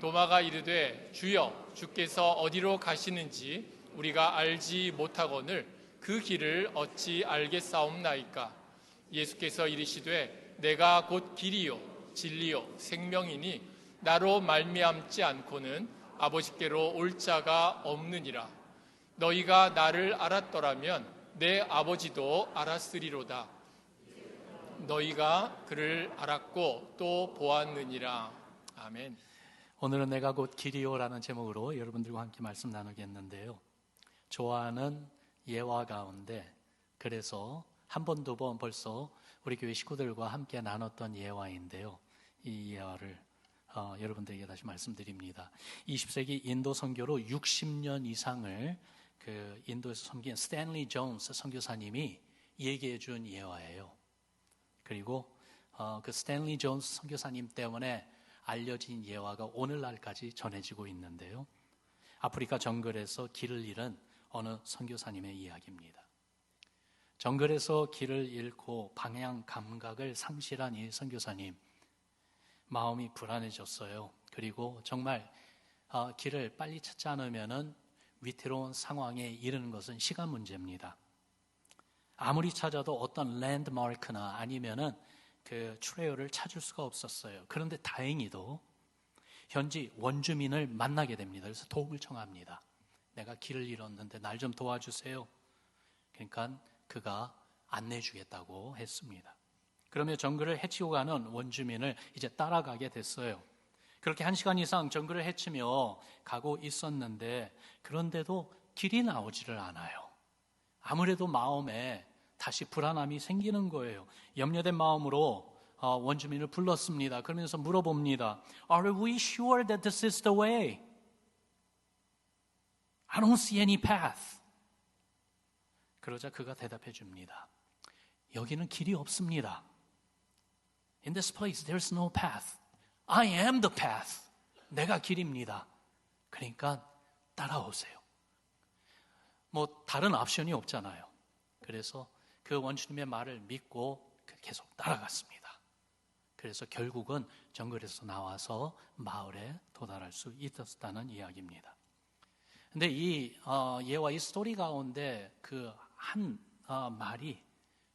도마가 이르되 주여 주께서 어디로 가시는지 우리가 알지 못하거늘 그 길을 어찌 알겠사옵나이까. 예수께서 이르시되 내가 곧 길이요 진리요 생명이니 나로 말미암지 않고는 아버지께로 올 자가 없느니라. 너희가 나를 알았더라면 내 아버지도 알았으리로다. 너희가 그를 알았고 또 보았느니라. 아멘. 오늘은 내가 곧 길이요라는 제목으로 여러분들과 함께 말씀 나누겠는데요. 좋아하는 예화 가운데, 그래서 한 번, 두 번 벌써 우리 교회 식구들과 함께 나눴던 예화인데요. 이 예화를 여러분들에게 다시 말씀드립니다. 20세기 인도 선교로 60년 이상을 인도에서 섬긴 스탠리 존스 선교사님이 얘기해 준 예화예요. 그리고 그 스탠리 존스 선교사님 때문에 알려진 예화가 오늘날까지 전해지고 있는데요. 아프리카 정글에서 길을 잃은 어느 선교사님의 이야기입니다. 정글에서 길을 잃고 방향 감각을 상실한 이 선교사님, 마음이 불안해졌어요. 그리고 정말 길을 빨리 찾지 않으면 위태로운 상황에 이르는 것은 시간 문제입니다. 아무리 찾아도 어떤 랜드마크나 아니면은 그 트레일을 찾을 수가 없었어요. 그런데 다행히도 현지 원주민을 만나게 됩니다. 그래서 도움을 청합니다. 내가 길을 잃었는데 날 좀 도와주세요. 그러니까 그가 안내해 주겠다고 했습니다. 그러면 정글을 헤치고 가는 원주민을 이제 따라가게 됐어요. 그렇게 1시간 이상 정글을 헤치며 가고 있었는데, 그런데도 길이 나오지를 않아요. 아무래도 마음에 다시 불안함이 생기는 거예요. 염려된 마음으로 원주민을 불렀습니다. 그러면서 물어봅니다. Are we sure that this is the way? I don't see any path. 그러자 그가 대답해 줍니다. 여기는 길이 없습니다. In this place there's no path. I am the path. 내가 길입니다. 그러니까 따라오세요. 다른 옵션이 없잖아요. 그래서 그 원주님의 말을 믿고 계속 따라갔습니다. 그래서 결국은 정글에서 나와서 마을에 도달할 수 있었다는 이야기입니다. 근데 이 예와 이 스토리 가운데 그 한 말이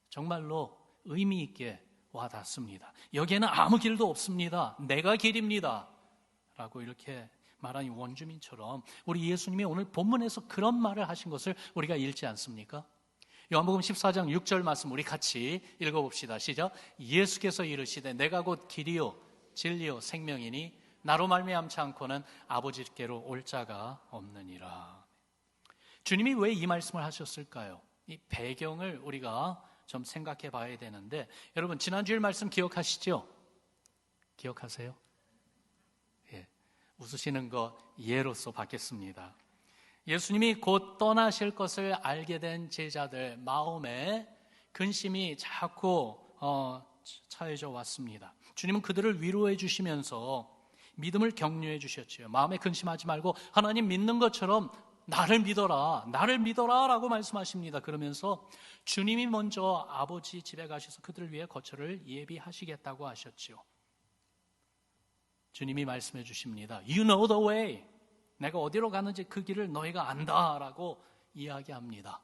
정말로 의미 있게 와닿습니다. 여기에는 아무 길도 없습니다. 내가 길입니다. 라고 이렇게 말한 이 원주민처럼 우리 예수님이 오늘 본문에서 그런 말을 하신 것을 우리가 읽지 않습니까? 요한복음 14장 6절 말씀 우리 같이 읽어봅시다. 시작. 예수께서 이르시되 내가 곧 길이요 진리요 생명이니 나로 말미암지 않고는 아버지께로 올 자가 없느니라. 주님이 왜 이 말씀을 하셨을까요? 이 배경을 우리가 좀 생각해 봐야 되는데, 여러분 지난주일 말씀 기억하시죠? 기억하세요? 예, 웃으시는 거 예로서 받겠습니다. 예수님이 곧 떠나실 것을 알게 된 제자들 마음에 근심이 자꾸 차여져 왔습니다. 주님은 그들을 위로해 주시면서 믿음을 격려해 주셨지요. 마음에 근심하지 말고 하나님 믿는 것처럼 나를 믿어라 라고 말씀하십니다. 그러면서 주님이 먼저 아버지 집에 가셔서 그들을 위해 거처를 예비하시겠다고 하셨지요. 주님이 말씀해 주십니다. You know the way. 내가 어디로 가는지 그 길을 너희가 안다라고 이야기합니다.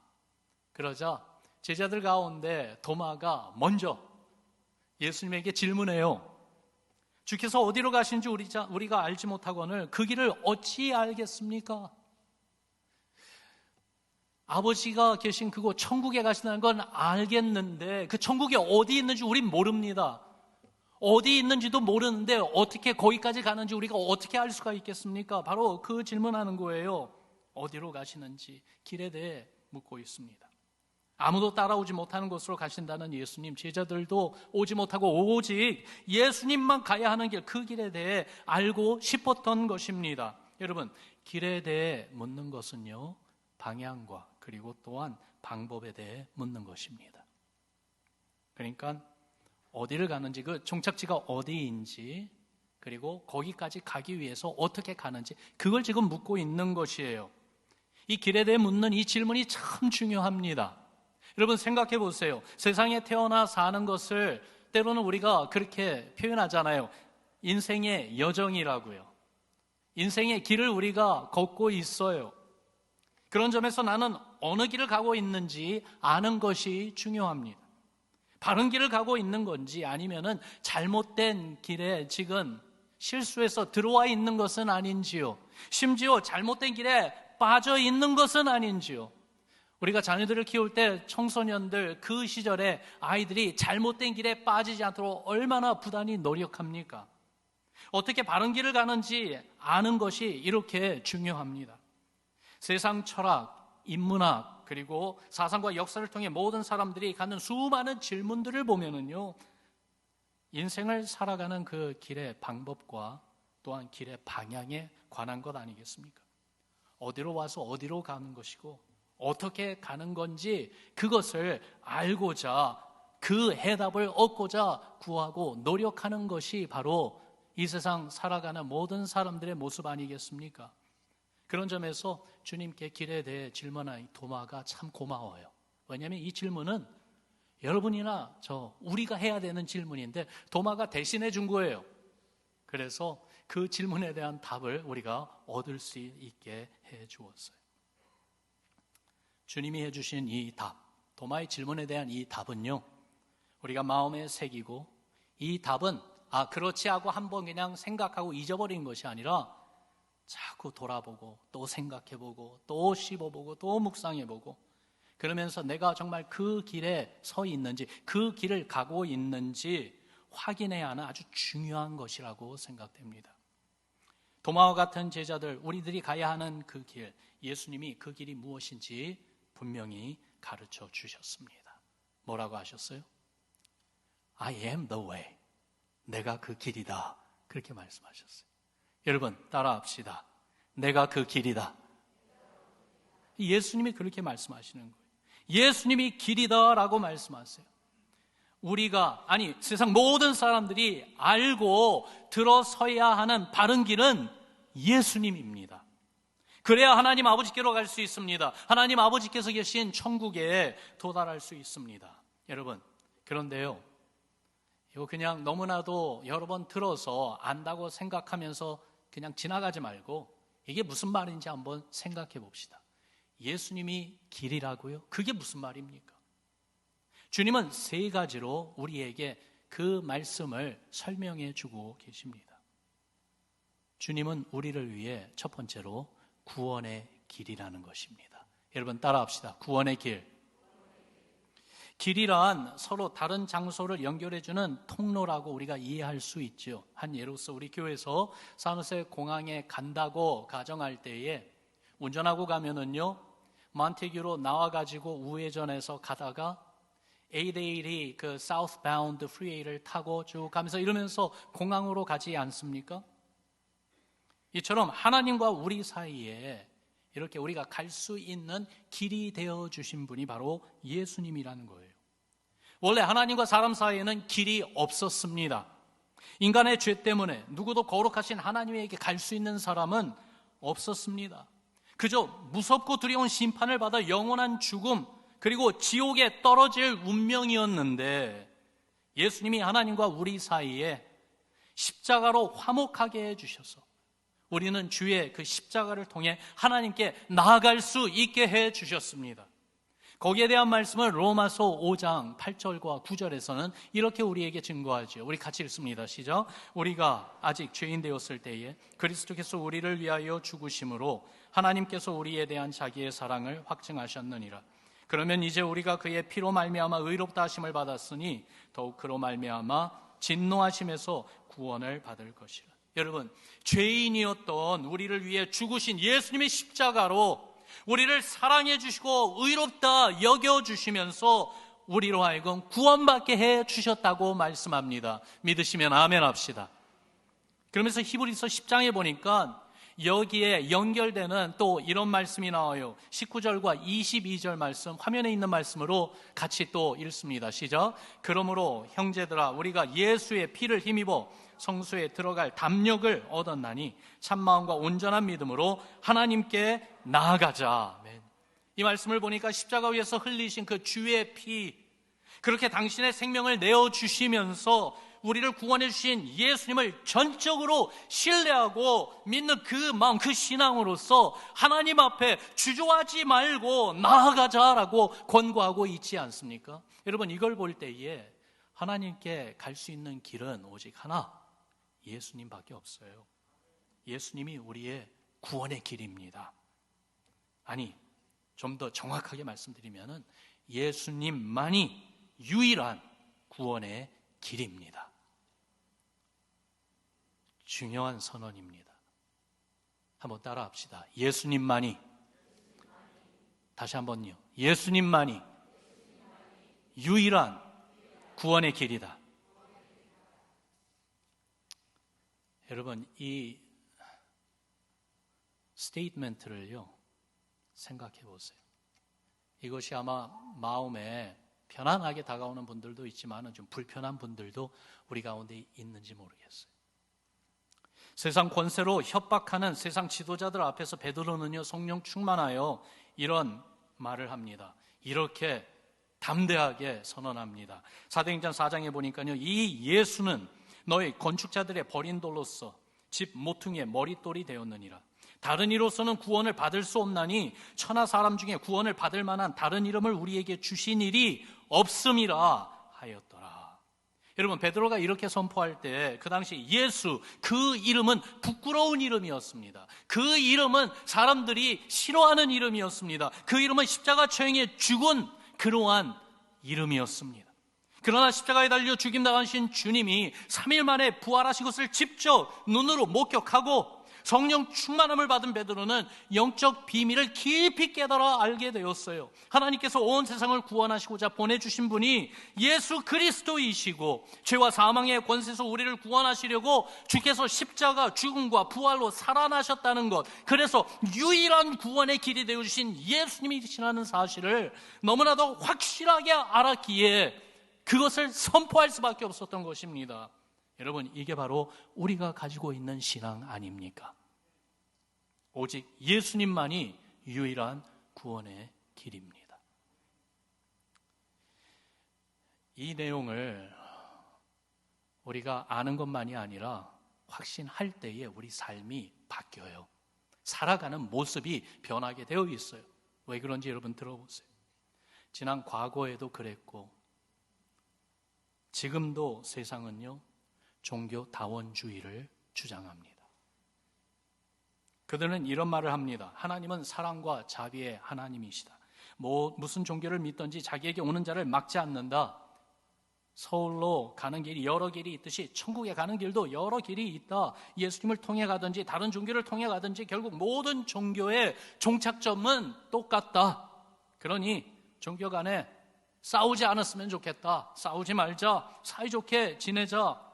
그러자 제자들 가운데 도마가 먼저 예수님에게 질문해요. 주께서 어디로 가시는지 우리가 알지 못하거늘 그 길을 어찌 알겠습니까? 아버지가 계신 그곳 천국에 가신다는 건 알겠는데 그 천국이 어디 있는지 우린 모릅니다. 어디 있는지도 모르는데 어떻게 거기까지 가는지 우리가 어떻게 알 수가 있겠습니까? 바로 그 질문하는 거예요. 어디로 가시는지 길에 대해 묻고 있습니다. 아무도 따라오지 못하는 곳으로 가신다는 예수님, 제자들도 오지 못하고 오직 예수님만 가야 하는 길, 그 길에 대해 알고 싶었던 것입니다. 여러분, 길에 대해 묻는 것은요, 방향과 그리고 또한 방법에 대해 묻는 것입니다. 그러니까 어디를 가는지, 그 종착지가 어디인지, 그리고 거기까지 가기 위해서 어떻게 가는지, 그걸 지금 묻고 있는 것이에요. 이 길에 대해 묻는 이 질문이 참 중요합니다. 여러분 생각해 보세요. 세상에 태어나 사는 것을 때로는 우리가 그렇게 표현하잖아요. 인생의 여정이라고요. 인생의 길을 우리가 걷고 있어요. 그런 점에서 나는 어느 길을 가고 있는지 아는 것이 중요합니다. 바른 길을 가고 있는 건지 아니면은 잘못된 길에 지금 실수해서 들어와 있는 것은 아닌지요. 심지어 잘못된 길에 빠져 있는 것은 아닌지요. 우리가 자녀들을 키울 때 청소년들 그 시절에 아이들이 잘못된 길에 빠지지 않도록 얼마나 부단히 노력합니까? 어떻게 바른 길을 가는지 아는 것이 이렇게 중요합니다. 세상 철학, 인문학, 그리고 사상과 역사를 통해 모든 사람들이 갖는 수많은 질문들을 보면은요, 인생을 살아가는 그 길의 방법과 또한 길의 방향에 관한 것 아니겠습니까? 어디로 와서 어디로 가는 것이고 어떻게 가는 건지 그것을 알고자 그 해답을 얻고자 구하고 노력하는 것이 바로 이 세상 살아가는 모든 사람들의 모습 아니겠습니까? 그런 점에서 주님께 길에 대해 질문한 도마가 참 고마워요. 왜냐하면 이 질문은 여러분이나 우리가 해야 되는 질문인데 도마가 대신해 준 거예요. 그래서 그 질문에 대한 답을 우리가 얻을 수 있게 해 주었어요. 주님이 해주신 이 답, 도마의 질문에 대한 이 답은요, 우리가 마음에 새기고 이 답은 그렇지 하고 한번 그냥 생각하고 잊어버린 것이 아니라 자꾸 돌아보고 또 생각해보고 또 씹어보고 또 묵상해보고 그러면서 내가 정말 그 길에 서 있는지 그 길을 가고 있는지 확인해야 하는 아주 중요한 것이라고 생각됩니다. 도마와 같은 제자들, 우리들이 가야 하는 그 길, 예수님이 그 길이 무엇인지 분명히 가르쳐 주셨습니다. 뭐라고 하셨어요? I am the way. 내가 그 길이다. 그렇게 말씀하셨어요. 여러분 따라합시다. 내가 그 길이다. 예수님이 그렇게 말씀하시는 거예요. 예수님이 길이다라고 말씀하세요. 세상 모든 사람들이 알고 들어서야 하는 바른 길은 예수님입니다. 그래야 하나님 아버지께로 갈 수 있습니다. 하나님 아버지께서 계신 천국에 도달할 수 있습니다. 여러분, 그런데요, 이거 그냥 너무나도 여러 번 들어서 안다고 생각하면서 그냥 지나가지 말고 이게 무슨 말인지 한번 생각해 봅시다. 예수님이 길이라고요? 그게 무슨 말입니까? 주님은 세 가지로 우리에게 그 말씀을 설명해 주고 계십니다. 주님은 우리를 위해 첫 번째로 구원의 길이라는 것입니다. 여러분 따라합시다. 구원의 길. 길이란 서로 다른 장소를 연결해주는 통로라고 우리가 이해할 수 있죠. 한 예로서 우리 교회에서 산호세 공항에 간다고 가정할 때에 운전하고 가면은요, 몬테규로 나와가지고 우회전해서 가다가 880 그 사우스바운드 프리웨이를 타고 쭉 가면서 이러면서 공항으로 가지 않습니까? 이처럼 하나님과 우리 사이에 이렇게 우리가 갈 수 있는 길이 되어 주신 분이 바로 예수님이라는 거예요. 원래 하나님과 사람 사이에는 길이 없었습니다. 인간의 죄 때문에 누구도 거룩하신 하나님에게 갈 수 있는 사람은 없었습니다. 그저 무섭고 두려운 심판을 받아 영원한 죽음 그리고 지옥에 떨어질 운명이었는데 예수님이 하나님과 우리 사이에 십자가로 화목하게 해주셔서 우리는 주의 그 십자가를 통해 하나님께 나아갈 수 있게 해주셨습니다. 거기에 대한 말씀을 로마서 5장 8절과 9절에서는 이렇게 우리에게 증거하죠. 우리 같이 읽습니다. 시작. 우리가 아직 죄인 되었을 때에 그리스도께서 우리를 위하여 죽으심으로 하나님께서 우리에 대한 자기의 사랑을 확증하셨느니라. 그러면 이제 우리가 그의 피로 말미암아 의롭다 하심을 받았으니 더욱 그로 말미암아 진노하심에서 구원을 받을 것이라. 여러분, 죄인이었던 우리를 위해 죽으신 예수님의 십자가로 우리를 사랑해 주시고 의롭다 여겨주시면서 우리로 하여금 구원받게 해주셨다고 말씀합니다. 믿으시면 아멘 합시다. 그러면서 히브리서 10장에 보니까 여기에 연결되는 또 이런 말씀이 나와요. 19절과 22절 말씀, 화면에 있는 말씀으로 같이 또 읽습니다. 시작. 그러므로 형제들아 우리가 예수의 피를 힘입어 성소에 들어갈 담력을 얻었나니 참마음과 온전한 믿음으로 하나님께 나아가자. 아멘. 이 말씀을 보니까 십자가 위에서 흘리신 그 주의 피, 그렇게 당신의 생명을 내어주시면서 우리를 구원해 주신 예수님을 전적으로 신뢰하고 믿는 그 마음, 그 신앙으로서 하나님 앞에 주저하지 말고 나아가자라고 권고하고 있지 않습니까? 여러분, 이걸 볼 때에 하나님께 갈 수 있는 길은 오직 하나, 예수님밖에 없어요. 예수님이 우리의 구원의 길입니다. 아니, 좀 더 정확하게 말씀드리면은 예수님만이 유일한 구원의 길입니다. 중요한 선언입니다. 한번 따라 합시다. 예수님만이, 다시 한번요. 예수님만이 유일한 구원의 길이다. 여러분, 이 스테이트멘트를요, 생각해 보세요. 이것이 아마 마음에 편안하게 다가오는 분들도 있지만 좀 불편한 분들도 우리 가운데 있는지 모르겠어요. 세상 권세로 협박하는 세상 지도자들 앞에서 베드로는요, 성령 충만하여 이런 말을 합니다. 이렇게 담대하게 선언합니다. 사도행전 4장에 보니까요, 이 예수는 너희 건축자들의 버린 돌로서 집 모퉁이의 머릿돌이 되었느니라. 다른 이로서는 구원을 받을 수 없나니 천하 사람 중에 구원을 받을 만한 다른 이름을 우리에게 주신 일이 없음이라 하였더라. 여러분, 베드로가 이렇게 선포할 때 그 당시 예수, 그 이름은 부끄러운 이름이었습니다. 그 이름은 사람들이 싫어하는 이름이었습니다. 그 이름은 십자가 처형에 죽은 그러한 이름이었습니다. 그러나 십자가에 달려 죽임당하신 주님이 3일 만에 부활하신 것을 직접 눈으로 목격하고 성령 충만함을 받은 베드로는 영적 비밀을 깊이 깨달아 알게 되었어요. 하나님께서 온 세상을 구원하시고자 보내주신 분이 예수 그리스도이시고 죄와 사망의 권세에서 우리를 구원하시려고 주께서 십자가 죽음과 부활로 살아나셨다는 것, 그래서 유일한 구원의 길이 되어주신 예수님이시라는 사실을 너무나도 확실하게 알았기에 그것을 선포할 수밖에 없었던 것입니다. 여러분, 이게 바로 우리가 가지고 있는 신앙 아닙니까? 오직 예수님만이 유일한 구원의 길입니다. 이 내용을 우리가 아는 것만이 아니라 확신할 때에 우리 삶이 바뀌어요. 살아가는 모습이 변하게 되어 있어요. 왜 그런지 여러분 들어보세요. 지난 과거에도 그랬고 지금도 세상은요, 종교 다원주의를 주장합니다. 그들은 이런 말을 합니다. 하나님은 사랑과 자비의 하나님이시다. 무슨 종교를 믿든지 자기에게 오는 자를 막지 않는다. 서울로 가는 길이 여러 길이 있듯이 천국에 가는 길도 여러 길이 있다. 예수님을 통해 가든지 다른 종교를 통해 가든지 결국 모든 종교의 종착점은 똑같다. 그러니 종교 간에 싸우지 않았으면 좋겠다. 싸우지 말자. 사이좋게 지내자.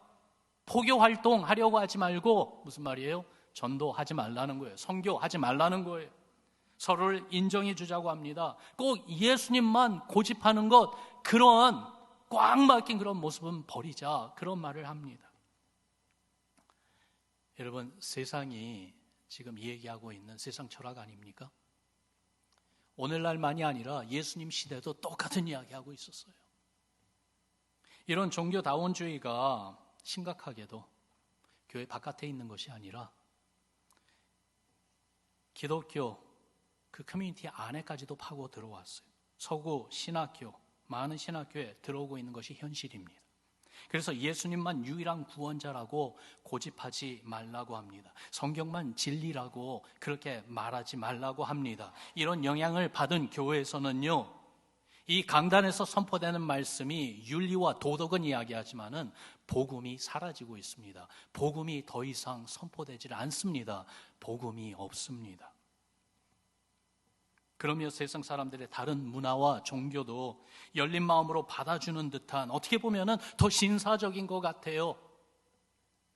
포교 활동하려고 하지 말고, 무슨 말이에요? 전도하지 말라는 거예요. 선교하지 말라는 거예요. 서로를 인정해 주자고 합니다. 꼭 예수님만 고집하는 것, 그런 꽉 막힌 그런 모습은 버리자, 그런 말을 합니다. 여러분, 세상이 지금 얘기하고 있는 세상 철학 아닙니까? 오늘날만이 아니라 예수님 시대도 똑같은 이야기하고 있었어요. 이런 종교다원주의가 심각하게도 교회 바깥에 있는 것이 아니라 기독교 그 커뮤니티 안에까지도 파고 들어왔어요. 서구 신학교, 많은 신학교에 들어오고 있는 것이 현실입니다. 그래서 예수님만 유일한 구원자라고 고집하지 말라고 합니다. 성경만 진리라고 그렇게 말하지 말라고 합니다. 이런 영향을 받은 교회에서는요, 이 강단에서 선포되는 말씀이 윤리와 도덕은 이야기하지만은 복음이 사라지고 있습니다. 복음이 더 이상 선포되질 않습니다. 복음이 없습니다. 그러며 세상 사람들의 다른 문화와 종교도 열린 마음으로 받아주는 듯한, 어떻게 보면은 더 신사적인 것 같아요.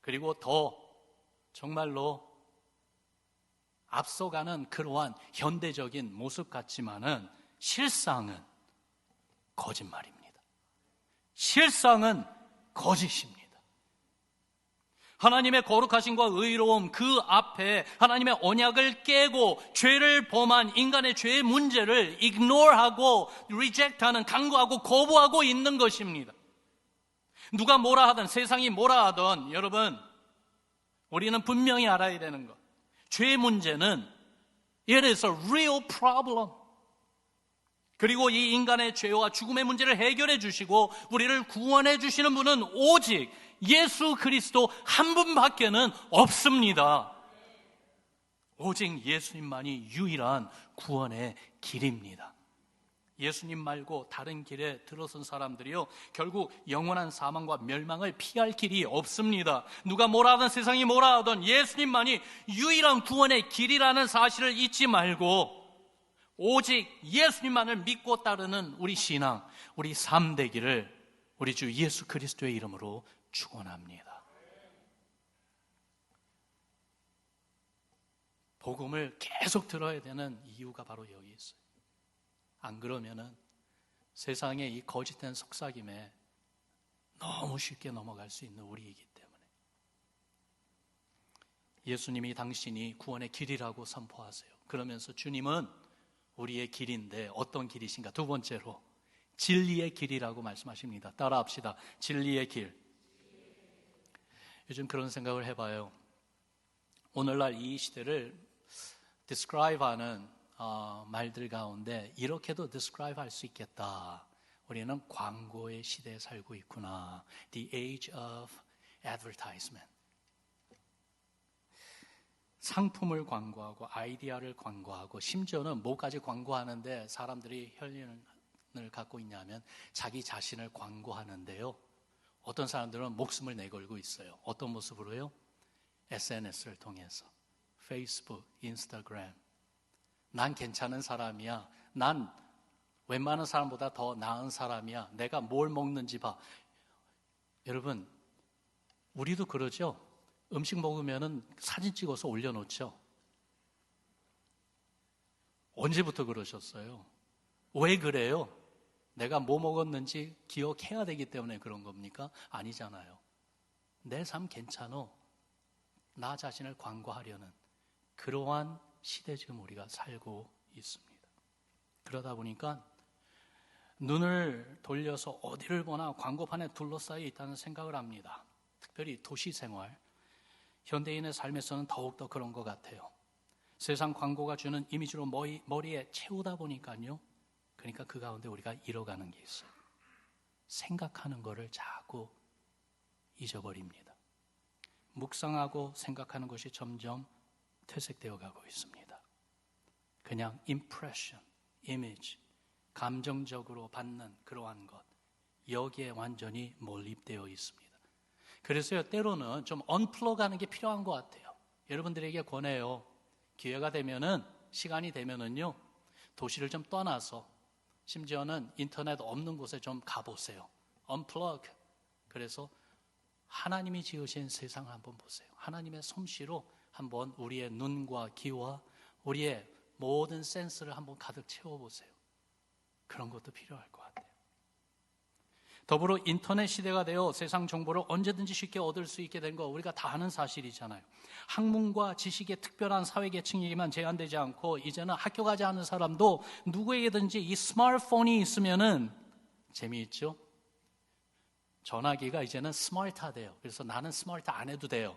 그리고 더 정말로 앞서가는 그러한 현대적인 모습 같지만은 실상은 거짓말입니다. 실상은 거짓입니다. 하나님의 거룩하심과 의로움 그 앞에 하나님의 언약을 깨고 죄를 범한 인간의 죄의 문제를 ignore하고 reject하는, 강구하고 거부하고 있는 것입니다. 누가 뭐라 하든 세상이 뭐라 하든 여러분, 우리는 분명히 알아야 되는 것, 죄의 문제는 it is a real problem. 그리고 이 인간의 죄와 죽음의 문제를 해결해 주시고 우리를 구원해 주시는 분은 오직 예수 그리스도 한 분밖에는 없습니다. 오직 예수님만이 유일한 구원의 길입니다. 예수님 말고 다른 길에 들어선 사람들이요, 결국 영원한 사망과 멸망을 피할 길이 없습니다. 누가 뭐라 하든 세상이 뭐라 하든 예수님만이 유일한 구원의 길이라는 사실을 잊지 말고 오직 예수님만을 믿고 따르는 우리 신앙, 우리 삶 되기를 우리 주 예수 그리스도의 이름으로 축원합니다. 복음을 계속 들어야 되는 이유가 바로 여기 있어요. 안 그러면은 세상의 이 거짓된 속삭임에 너무 쉽게 넘어갈 수 있는 우리이기 때문에, 예수님이 당신이 구원의 길이라고 선포하세요. 그러면서 주님은 우리의 길인데 어떤 길이신가? 두 번째로 진리의 길이라고 말씀하십니다. 따라합시다. 진리의 길. 요즘 그런 생각을 해봐요. 오늘날 이 시대를 describe하는 말들 가운데 이렇게도 describe 할 수 있겠다. 우리는 광고의 시대에 살고 있구나. The age of advertisement. 상품을 광고하고 아이디어를 광고하고 심지어는 뭐까지 광고하는데 사람들이 혈연을 갖고 있냐면 자기 자신을 광고하는데요. 어떤 사람들은 목숨을 내걸고 있어요. 어떤 모습으로요? SNS를 통해서. 페이스북, 인스타그램. 난 괜찮은 사람이야. 난 웬만한 사람보다 더 나은 사람이야. 내가 뭘 먹는지 봐. 여러분, 우리도 그러죠? 음식 먹으면 사진 찍어서 올려놓죠? 언제부터 그러셨어요? 왜 그래요? 내가 뭐 먹었는지 기억해야 되기 때문에 그런 겁니까? 아니잖아요. 내 삶 괜찮어. 나 자신을 광고하려는 그러한 시대 지금 우리가 살고 있습니다. 그러다 보니까 눈을 돌려서 어디를 보나 광고판에 둘러싸여 있다는 생각을 합니다. 특별히 도시 생활, 현대인의 삶에서는 더욱더 그런 것 같아요. 세상 광고가 주는 이미지로 머리에 채우다 보니까요. 그러니까 그 가운데 우리가 잃어가는 게 있어요. 생각하는 거를 자꾸 잊어버립니다. 묵상하고 생각하는 것이 점점 퇴색되어 가고 있습니다. 그냥 impression, image, 감정적으로 받는 그러한 것, 여기에 완전히 몰입되어 있습니다. 그래서요, 때로는 좀 언플러그 하는 게 필요한 것 같아요. 여러분들에게 권해요. 기회가 되면은, 시간이 되면은요, 도시를 좀 떠나서 심지어는 인터넷 없는 곳에 좀 가보세요. 언플러그. 그래서 하나님이 지으신 세상을 한번 보세요. 하나님의 솜씨로 한번 우리의 눈과 귀와 우리의 모든 센스를 한번 가득 채워보세요. 그런 것도 필요할 것 같아요. 더불어 인터넷 시대가 되어 세상 정보를 언제든지 쉽게 얻을 수 있게 된 거 우리가 다 아는 사실이잖아요. 학문과 지식의 특별한 사회계층에게만 제한되지 않고 이제는 학교 가지 않은 사람도 누구에게든지 이 스마트폰이 있으면은 재미있죠? 전화기가 이제는 스마트하대요. 그래서 나는 스마트 안 해도 돼요.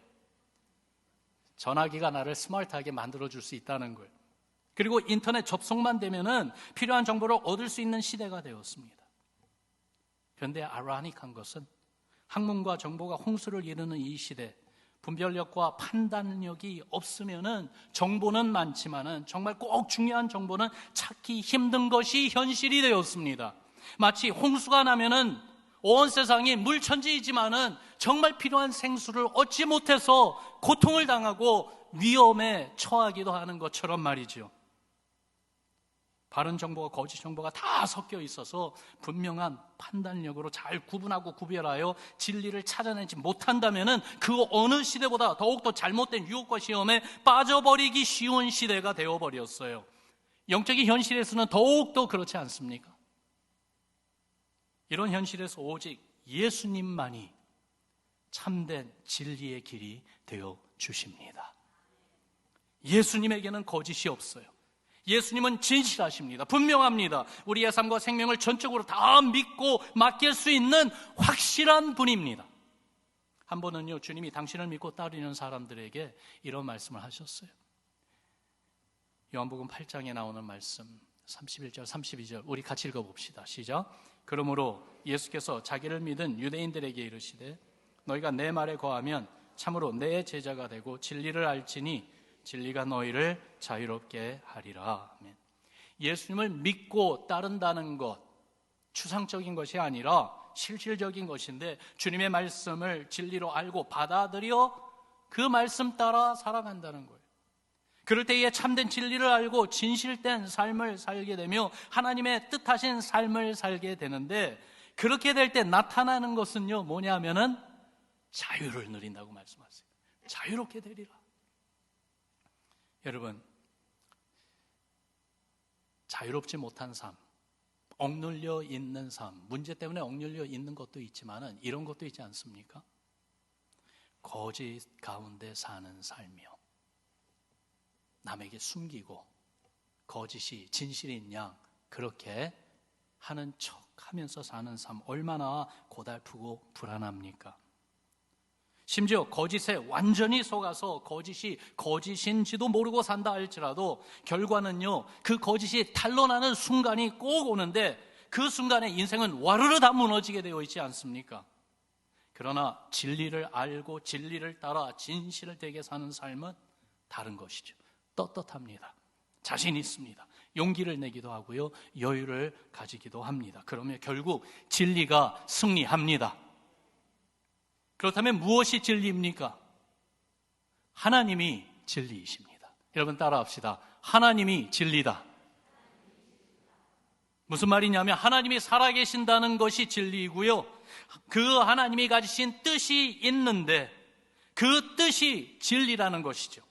전화기가 나를 스마트하게 만들어줄 수 있다는 거예요. 그리고 인터넷 접속만 되면은 필요한 정보를 얻을 수 있는 시대가 되었습니다. 그런데 아이러니한 것은 학문과 정보가 홍수를 이루는 이 시대, 분별력과 판단력이 없으면은 정보는 많지만은 정말 꼭 중요한 정보는 찾기 힘든 것이 현실이 되었습니다. 마치 홍수가 나면은 온 세상이 물천지이지만은 정말 필요한 생수를 얻지 못해서 고통을 당하고 위험에 처하기도 하는 것처럼 말이죠. 바른 정보와 거짓 정보가 다 섞여 있어서 분명한 판단력으로 잘 구분하고 구별하여 진리를 찾아내지 못한다면은 그 어느 시대보다 더욱더 잘못된 유혹과 시험에 빠져버리기 쉬운 시대가 되어버렸어요. 영적인 현실에서는 더욱더 그렇지 않습니까? 이런 현실에서 오직 예수님만이 참된 진리의 길이 되어 주십니다. 예수님에게는 거짓이 없어요. 예수님은 진실하십니다. 분명합니다. 우리의 삶과 생명을 전적으로 다 믿고 맡길 수 있는 확실한 분입니다. 한 번은요, 주님이 당신을 믿고 따르는 사람들에게 이런 말씀을 하셨어요. 요한복음 8장에 나오는 말씀 31절, 32절 우리 같이 읽어봅시다. 시작. 그러므로 예수께서 자기를 믿은 유대인들에게 이르시되 너희가 내 말에 거하면 참으로 내 제자가 되고 진리를 알지니 진리가 너희를 자유롭게 하리라. 아멘. 예수님을 믿고 따른다는 것, 추상적인 것이 아니라 실질적인 것인데 주님의 말씀을 진리로 알고 받아들여 그 말씀 따라 살아간다는 거예요. 그럴 때에 참된 진리를 알고 진실된 삶을 살게 되며 하나님의 뜻하신 삶을 살게 되는데, 그렇게 될 때 나타나는 것은요 뭐냐면은 자유를 누린다고 말씀하세요. 자유롭게 되리라. 여러분, 자유롭지 못한 삶, 억눌려 있는 삶, 문제 때문에 억눌려 있는 것도 있지만은 이런 것도 있지 않습니까? 거짓 가운데 사는 삶이요, 남에게 숨기고 거짓이 진실인 양 그렇게 하는 척 하면서 사는 삶, 얼마나 고달프고 불안합니까? 심지어 거짓에 완전히 속아서 거짓이 거짓인지도 모르고 산다 할지라도 결과는요, 그 거짓이 탄로나는 순간이 꼭 오는데 그 순간에 인생은 와르르 다 무너지게 되어 있지 않습니까? 그러나 진리를 알고 진리를 따라 진실을 되게 사는 삶은 다른 것이죠. 떳떳합니다. 자신 있습니다. 용기를 내기도 하고요, 여유를 가지기도 합니다. 그러면 결국 진리가 승리합니다. 그렇다면 무엇이 진리입니까? 하나님이 진리이십니다. 여러분 따라합시다. 하나님이 진리다. 무슨 말이냐면 하나님이 살아계신다는 것이 진리이고요, 그 하나님이 가지신 뜻이 있는데 그 뜻이 진리라는 것이죠.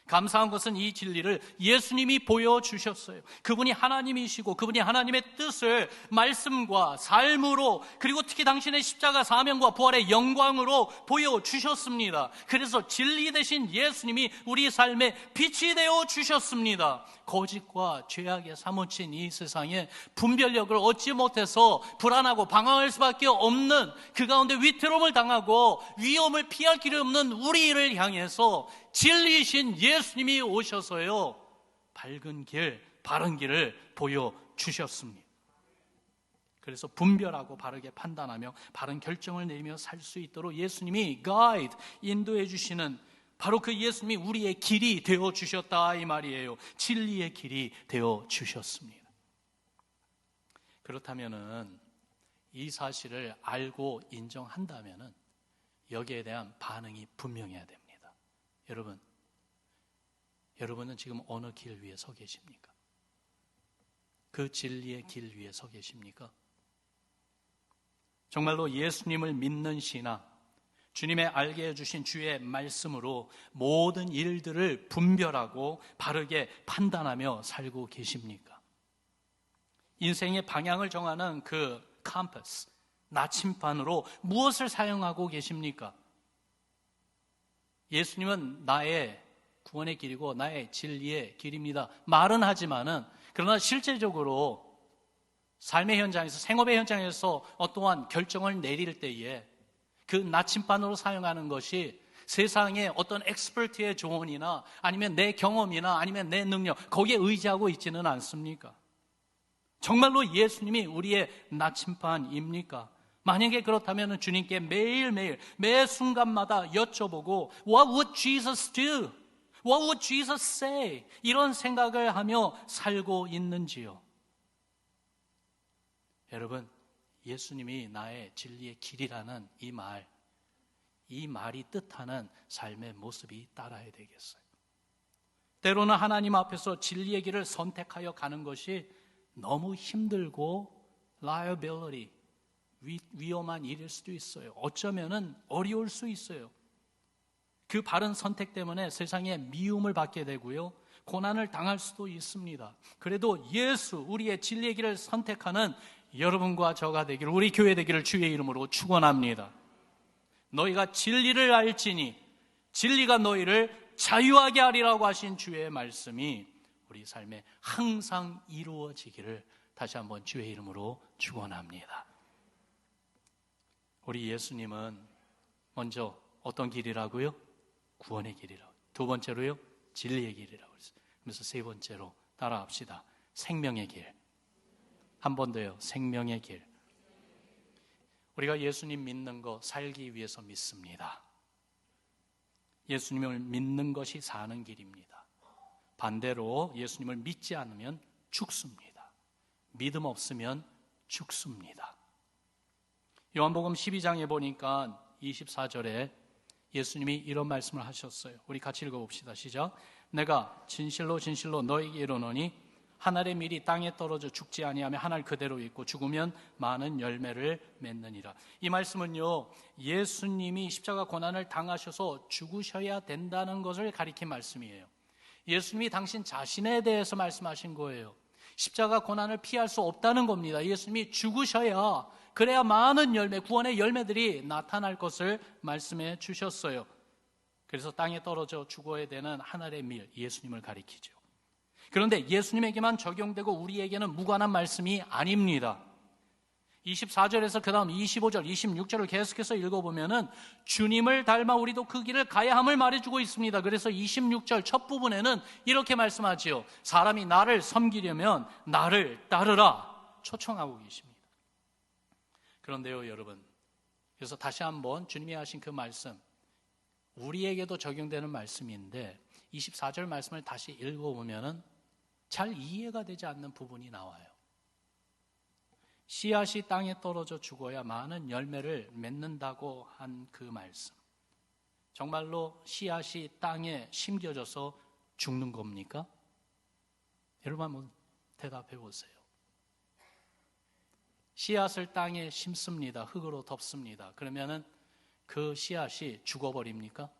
감사한 것은 이 진리를 예수님이 보여주셨어요. 그분이 하나님이시고 그분이 하나님의 뜻을 말씀과 삶으로, 그리고 특히 당신의 십자가 사명과 부활의 영광으로 보여주셨습니다. 그래서 진리 되신 예수님이 우리 삶에 빛이 되어 주셨습니다. 거짓과 죄악에 사무친 이 세상에 분별력을 얻지 못해서 불안하고 방황할 수밖에 없는, 그 가운데 위태로움을 당하고 위험을 피할 길이 없는 우리를 향해서 진리이신 예수님이 오셔서요, 밝은 길, 바른 길을 보여주셨습니다. 그래서 분별하고 바르게 판단하며 바른 결정을 내리며 살 수 있도록 예수님이 가이드, 인도해 주시는 바로 그 예수님이 우리의 길이 되어 주셨다 이 말이에요. 진리의 길이 되어 주셨습니다. 그렇다면은 이 사실을 알고 인정한다면은 여기에 대한 반응이 분명해야 됩니다. 여러분은 지금 어느 길 위에 서 계십니까? 그 진리의 길 위에 서 계십니까? 정말로 예수님을 믿는 신앙, 주님의 알게 해주신 주의 말씀으로 모든 일들을 분별하고 바르게 판단하며 살고 계십니까? 인생의 방향을 정하는 그 컴퍼스, 나침반으로 무엇을 사용하고 계십니까? 예수님은 나의 구원의 길이고 나의 진리의 길입니다. 말은 하지만은, 그러나 실제적으로 삶의 현장에서, 생업의 현장에서 어떠한 결정을 내릴 때에 그 나침반으로 사용하는 것이 세상의 어떤 엑스퍼트의 조언이나 아니면 내 경험이나 아니면 내 능력, 거기에 의지하고 있지는 않습니까? 정말로 예수님이 우리의 나침반입니까? 만약에 그렇다면 주님께 매일매일 매 순간마다 여쭤보고 What would Jesus do? What would Jesus say? 이런 생각을 하며 살고 있는지요? 여러분, 예수님이 나의 진리의 길이라는 이 말이 뜻하는 삶의 모습이 따라야 되겠어요. 때로는 하나님 앞에서 진리의 길을 선택하여 가는 것이 너무 힘들고 liability, 위험한 일일 수도 있어요. 어쩌면은 어려울 수 있어요. 그 바른 선택 때문에 세상에 미움을 받게 되고요, 고난을 당할 수도 있습니다. 그래도 예수, 우리의 진리의 길을 선택하는 여러분과 저가 되기를, 우리 교회 되기를 주의 이름으로 축원합니다. 너희가 진리를 알지니 진리가 너희를 자유하게 하리라고 하신 주의 말씀이 우리 삶에 항상 이루어지기를 다시 한번 주의 이름으로 축원합니다. 우리 예수님은 먼저 어떤 길이라고요? 구원의 길이라고. 두 번째로요? 진리의 길이라고 했어요. 그래서 세 번째로 따라합시다. 생명의 길. 한 번 더요. 생명의 길. 우리가 예수님 믿는 거 살기 위해서 믿습니다. 예수님을 믿는 것이 사는 길입니다. 반대로 예수님을 믿지 않으면 죽습니다. 믿음 없으면 죽습니다. 요한복음 12장에 보니까 24절에 예수님이 이런 말씀을 하셨어요. 우리 같이 읽어봅시다. 시작. 내가 진실로 진실로 너에게 이르노니 한 알의 밀이 땅에 떨어져 죽지 아니하며 한 알 그대로 있고 죽으면 많은 열매를 맺느니라. 이 말씀은요, 예수님이 십자가 고난을 당하셔서 죽으셔야 된다는 것을 가리킨 말씀이에요. 예수님이 당신 자신에 대해서 말씀하신 거예요. 십자가 고난을 피할 수 없다는 겁니다. 예수님이 죽으셔야, 그래야 많은 열매, 구원의 열매들이 나타날 것을 말씀해 주셨어요. 그래서 땅에 떨어져 죽어야 되는 한 알의 밀, 예수님을 가리키죠. 그런데 예수님에게만 적용되고 우리에게는 무관한 말씀이 아닙니다. 24절에서 그 다음 25절, 26절을 계속해서 읽어보면은 주님을 닮아 우리도 그 길을 가야 함을 말해주고 있습니다. 그래서 26절 첫 부분에는 이렇게 말씀하지요. 사람이 나를 섬기려면 나를 따르라 초청하고 계십니다. 그런데요, 여러분, 그래서 다시 한번 주님이 하신 그 말씀, 우리에게도 적용되는 말씀인데 24절 말씀을 다시 읽어보면은 잘 이해가 되지 않는 부분이 나와요. 씨앗이 땅에 떨어져 죽어야 많은 열매를 맺는다고 한 그 말씀, 정말로 씨앗이 땅에 심겨져서 죽는 겁니까? 여러분 한번 대답해 보세요. 씨앗을 땅에 심습니다. 흙으로 덮습니다. 그러면은 그 씨앗이 죽어버립니까?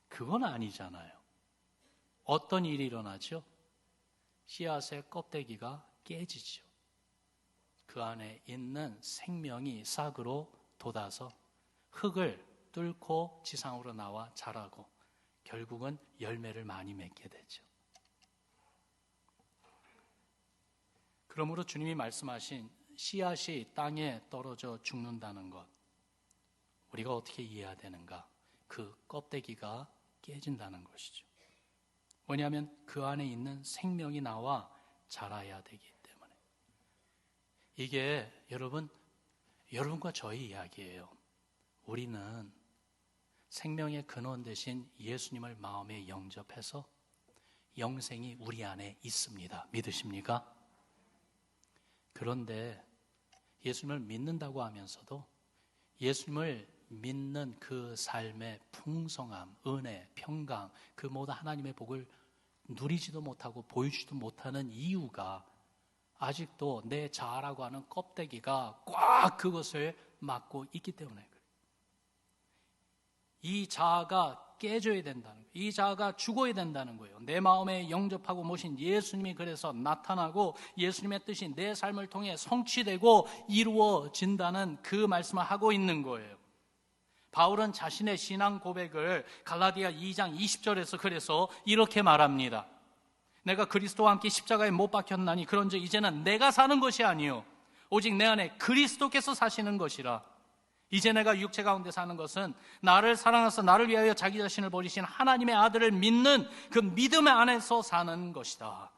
그건 아니잖아요. 어떤 일이 일어나죠? 씨앗의 껍데기가 깨지죠. 그 안에 있는 생명이 싹으로 돋아서 흙을 뚫고 지상으로 나와 자라고 결국은 열매를 많이 맺게 되죠. 그러므로 주님이 말씀하신 씨앗이 땅에 떨어져 죽는다는 것, 우리가 어떻게 이해해야 되는가? 그 껍데기가 깨진다는 것이죠. 왜냐하면 그 안에 있는 생명이 나와 자라야 되기 때문에. 이게 여러분과 저의 이야기예요. 우리는 생명의 근원 되신 예수님을 마음에 영접해서 영생이 우리 안에 있습니다. 믿으십니까? 그런데 예수님을 믿는다고 하면서도 예수님을 믿는 그 삶의 풍성함, 은혜, 평강, 그 모든 하나님의 복을 누리지도 못하고 보이지도 못하는 이유가 아직도 내 자아라고 하는 껍데기가 꽉 그것을 막고 있기 때문에 그래요. 이 자아가 깨져야 된다는 거예요. 이 자아가 죽어야 된다는 거예요. 내 마음에 영접하고 모신 예수님이 그래서 나타나고 예수님의 뜻이 내 삶을 통해 성취되고 이루어진다는 그 말씀을 하고 있는 거예요. 바울은 자신의 신앙 고백을 갈라디아 2장 20절에서 그래서 이렇게 말합니다. 내가 그리스도와 함께 십자가에 못 박혔나니 그런즉 이제는 내가 사는 것이 아니요 오직 내 안에 그리스도께서 사시는 것이라. 이제 내가 육체 가운데 사는 것은 나를 사랑하사 나를 위하여 자기 자신을 버리신 하나님의 아들을 믿는 그 믿음 안에서 사는 것이다.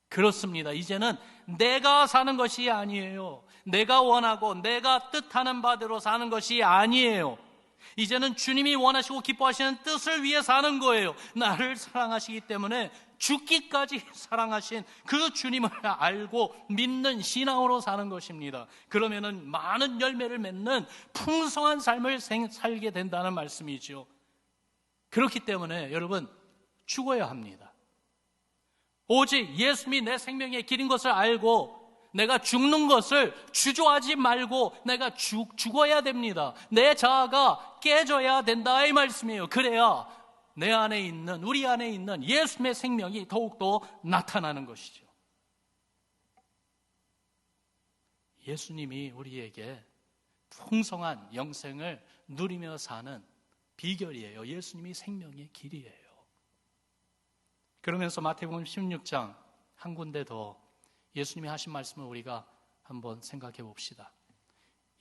그렇습니다. 이제는 내가 사는 것이 아니에요. 내가 원하고 내가 뜻하는 바대로 사는 것이 아니에요. 이제는 주님이 원하시고 기뻐하시는 뜻을 위해 사는 거예요. 나를 사랑하시기 때문에 죽기까지 사랑하신 그 주님을 알고 믿는 신앙으로 사는 것입니다. 그러면은 많은 열매를 맺는 풍성한 삶을 살게 된다는 말씀이죠. 그렇기 때문에 여러분 죽어야 합니다. 오직 예수님이 내 생명의 길인 것을 알고 내가 죽는 것을 주저하지 말고 내가 죽어야 됩니다. 내 자아가 깨져야 된다 이 말씀이에요. 그래야 내 안에 있는, 우리 안에 있는 예수님의 생명이 더욱더 나타나는 것이죠. 예수님이 우리에게 풍성한 영생을 누리며 사는 비결이에요. 예수님이 생명의 길이에요. 그러면서 마태복음 16장 한 군데 더 예수님이 하신 말씀을 우리가 한번 생각해 봅시다.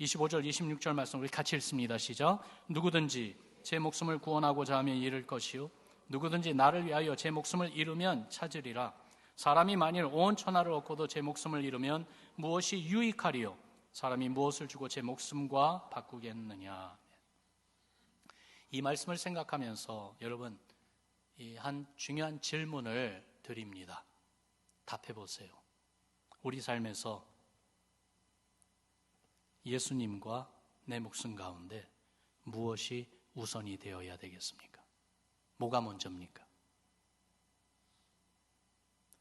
25절, 26절 말씀 우리 같이 읽습니다. 시작. 누구든지 제 목숨을 구원하고자 하면 잃을 것이요 누구든지 나를 위하여 제 목숨을 잃으면 찾으리라. 사람이 만일 온 천하를 얻고도 제 목숨을 잃으면 무엇이 유익하리요? 사람이 무엇을 주고 제 목숨과 바꾸겠느냐? 이 말씀을 생각하면서 여러분 이 한 중요한 질문을 드립니다. 답해 보세요. 우리 삶에서 예수님과 내 목숨 가운데 무엇이 우선이 되어야 되겠습니까? 뭐가 먼저입니까?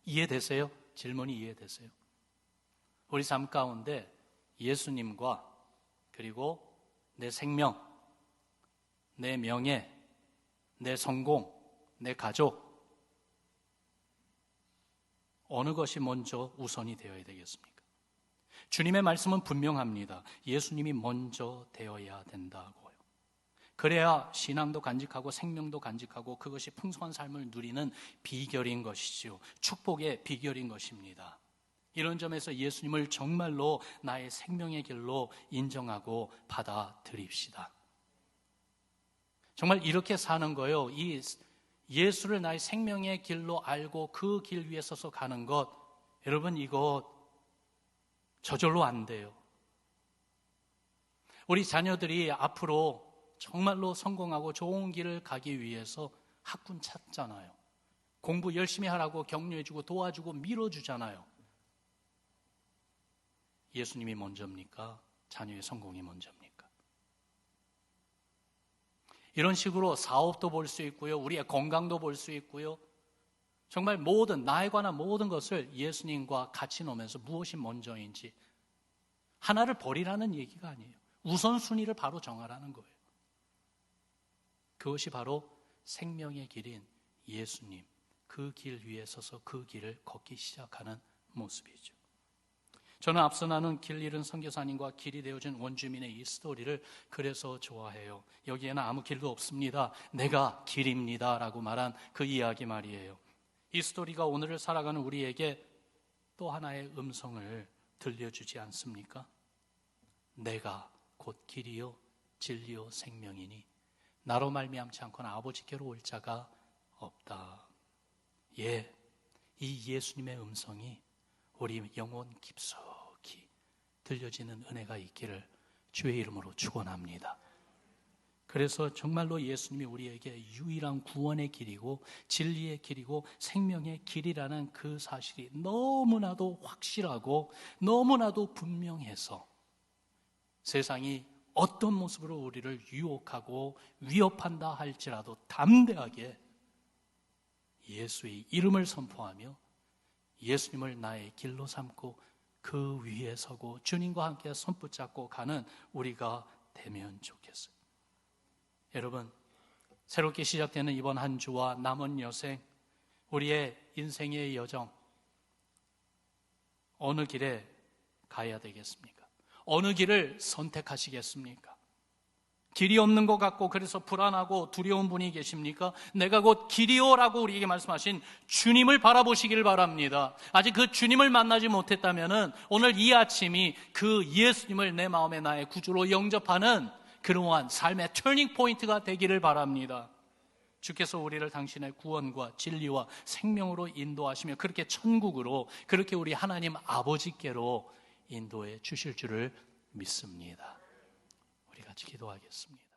이해되세요? 질문이 이해되세요? 우리 삶 가운데 예수님과 그리고 내 생명, 내 명예, 내 성공, 내 가족 어느 것이 먼저 우선이 되어야 되겠습니까? 주님의 말씀은 분명합니다. 예수님이 먼저 되어야 된다고요. 그래야 신앙도 간직하고 생명도 간직하고 그것이 풍성한 삶을 누리는 비결인 것이지요. 축복의 비결인 것입니다. 이런 점에서 예수님을 정말로 나의 생명의 길로 인정하고 받아들입시다. 정말 이렇게 사는 거요. 이 예수를 나의 생명의 길로 알고 그 길 위에 서서 가는 것, 여러분 이거 저절로 안 돼요. 우리 자녀들이 앞으로 정말로 성공하고 좋은 길을 가기 위해서 학군 찾잖아요. 공부 열심히 하라고 격려해주고 도와주고 밀어주잖아요. 예수님이 먼저입니까? 자녀의 성공이 먼저입니까? 이런 식으로 사업도 볼 수 있고요. 우리의 건강도 볼 수 있고요. 정말 모든 나에 관한 모든 것을 예수님과 같이 놓으면서 무엇이 먼저인지 하나를 버리라는 얘기가 아니에요. 우선순위를 바로 정하라는 거예요. 그것이 바로 생명의 길인 예수님, 그 길 위에 서서 그 길을 걷기 시작하는 모습이죠. 저는 앞서 나눈 길 잃은 선교사님과 길이 되어준 원주민의 이 스토리를 그래서 좋아해요. 여기에는 아무 길도 없습니다. 내가 길입니다 라고 말한 그 이야기 말이에요. 이 스토리가 오늘을 살아가는 우리에게 또 하나의 음성을 들려주지 않습니까? 내가 곧 길이요 진리요 생명이니 나로 말미암지 않고는 아버지께로 올 자가 없다. 예, 이 예수님의 음성이 우리 영혼 깊숙이 들려지는 은혜가 있기를 주의 이름으로 축원합니다. 그래서 정말로 예수님이 우리에게 유일한 구원의 길이고 진리의 길이고 생명의 길이라는 그 사실이 너무나도 확실하고 너무나도 분명해서 세상이 어떤 모습으로 우리를 유혹하고 위협한다 할지라도 담대하게 예수의 이름을 선포하며 예수님을 나의 길로 삼고 그 위에 서고 주님과 함께 손붙잡고 가는 우리가 되면 좋겠어요. 여러분, 새롭게 시작되는 이번 한 주와 남은 여생, 우리의 인생의 여정, 어느 길에 가야 되겠습니까? 어느 길을 선택하시겠습니까? 길이 없는 것 같고 그래서 불안하고 두려운 분이 계십니까? 내가 곧 길이요라고 우리에게 말씀하신 주님을 바라보시길 바랍니다. 아직 그 주님을 만나지 못했다면 오늘 이 아침이 그 예수님을 내 마음에 나의 구주로 영접하는 그러한 삶의 터닝 포인트가 되기를 바랍니다. 주께서 우리를 당신의 구원과 진리와 생명으로 인도하시며 그렇게 천국으로, 그렇게 우리 하나님 아버지께로 인도해 주실 줄을 믿습니다. 우리 같이 기도하겠습니다.